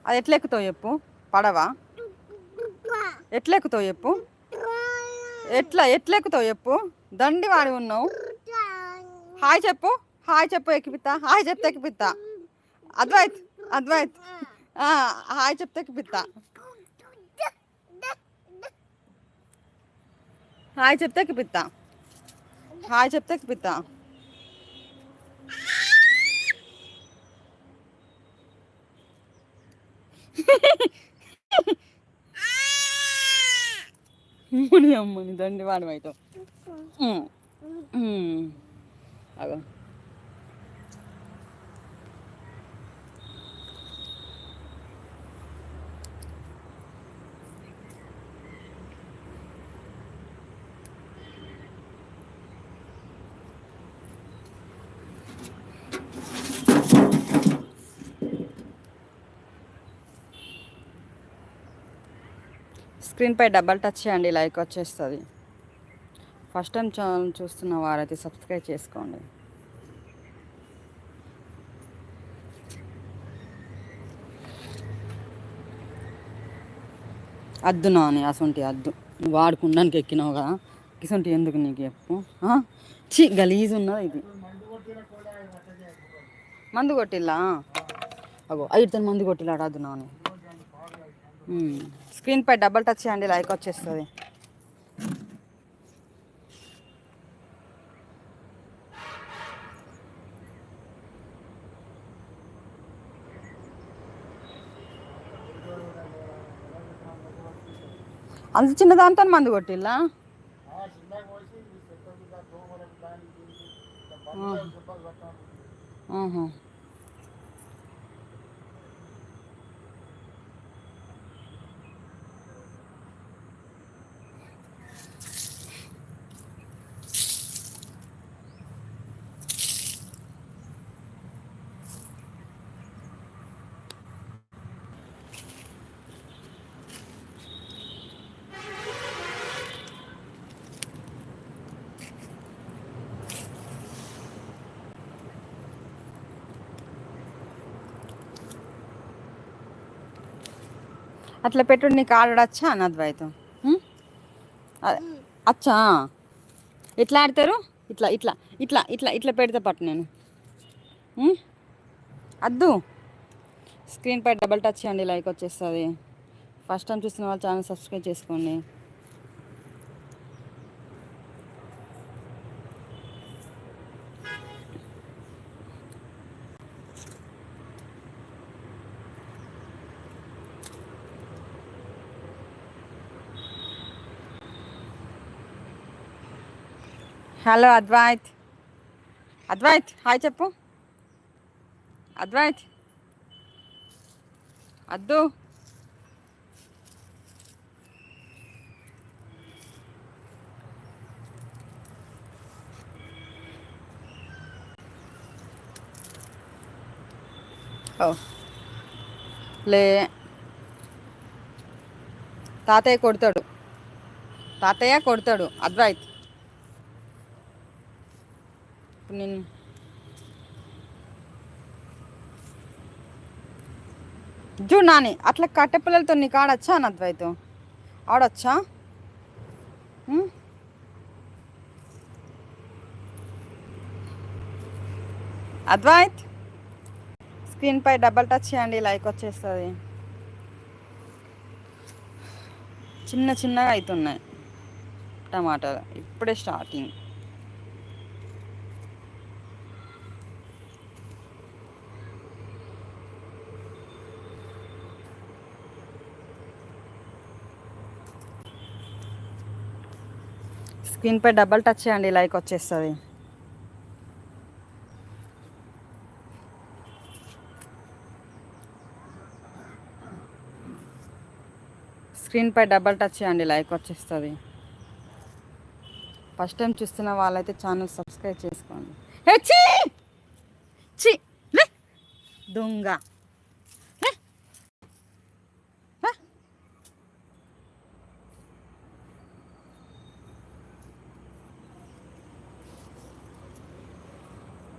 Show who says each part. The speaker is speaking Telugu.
Speaker 1: అది ఎట్లెక్కుతావు చెప్పు. పడవా? ఎట్లెక్కుతావు చెప్పు. ఎట్లెక్కుతావు చెప్పు. దండి వాడి ఉన్నావు. హాయ్ చెప్పు. హాయ్ చెప్పు. ఎక్కిపిత్తా. హాయ్ చెప్తే ఎక్కిపిత్తా. అద్వైత్ అద్వైత్ హాయ్ చెప్తే ఎక్కిపిత్తా. హాయ్ చెప్తే ఎక్కిపిత్తా. హాయ్ చెప్తే ఎక్కిపిత్తా. ముని అమ్మని దండి వాడు అవుతావు. అగో స్క్రీన్పై డబల్ టచ్ చేయండి, లైక్ వచ్చేస్తుంది. ఫస్ట్ టైం ఛానల్ చూస్తున్న వారైతే సబ్స్క్రైబ్ చేసుకోండి. అద్దు నాని అసొంటి అద్దు నువ్వు వాడుకుండానికి ఎక్కినావు కదా, ఇసొంటి ఎందుకు నీకు చెప్పు. గలీజ్ ఉన్నది ఇది. మందు కొట్టిల్లా? అగో అయితే మందు కొట్టిల్లాడు. అద్దు నాని. స్క్రీన్పై డబల్ టచ్ చేయండి, లైక్ వచ్చేస్తుంది. అంత చిన్న దాంతో మందు కొట్టిల్లా? అట్లా పెట్టుడు నీకు ఆడచ్చా అని అద్వైతం. అచ్చా ఎట్లా ఆడతారు? ఇట్లా ఇట్లా ఇట్లా ఇట్లా ఇట్లా పెడితే పట్టు నేను. అద్దు. స్క్రీన్పై డబల్ టచ్ చేయండి, లైక్ వచ్చేస్తుంది. ఫస్ట్ టైం చూస్తున్న వాళ్ళు ఛానల్ సబ్స్క్రైబ్ చేసుకోండి. హలో అద్వైత్. అద్వైత్ హాయ్ చెప్పు. అద్వైత్ అద్దు. ఓ లే, తాతయ్య కొడతాడు. తాతయ్య కొడతాడు అద్వైత్. ఇప్పుడు నేను చూడు నాని, అట్లా కట్టె పిల్లలతో నీకు ఆడచ్చా అని అద్వైతం? ఆడొచ్చా? అద్వైత్ స్క్రీన్పై డబల్ టచ్ చేయండి, లైక్ వచ్చేస్తుంది. చిన్న చిన్నగా అవుతున్నాయి టమాటాలు, ఇప్పుడే స్టార్టింగ్. స్క్రీన్పై డబల్ టచ్ చేయండి, లైక్ వచ్చేస్తుంది. స్క్రీన్పై డబల్ టచ్ చేయండి, లైక్ వచ్చేస్తుంది. ఫస్ట్ టైం చూస్తున్న వాళ్ళైతే ఛానల్ సబ్స్క్రైబ్ చేసుకోండి. దొంగ.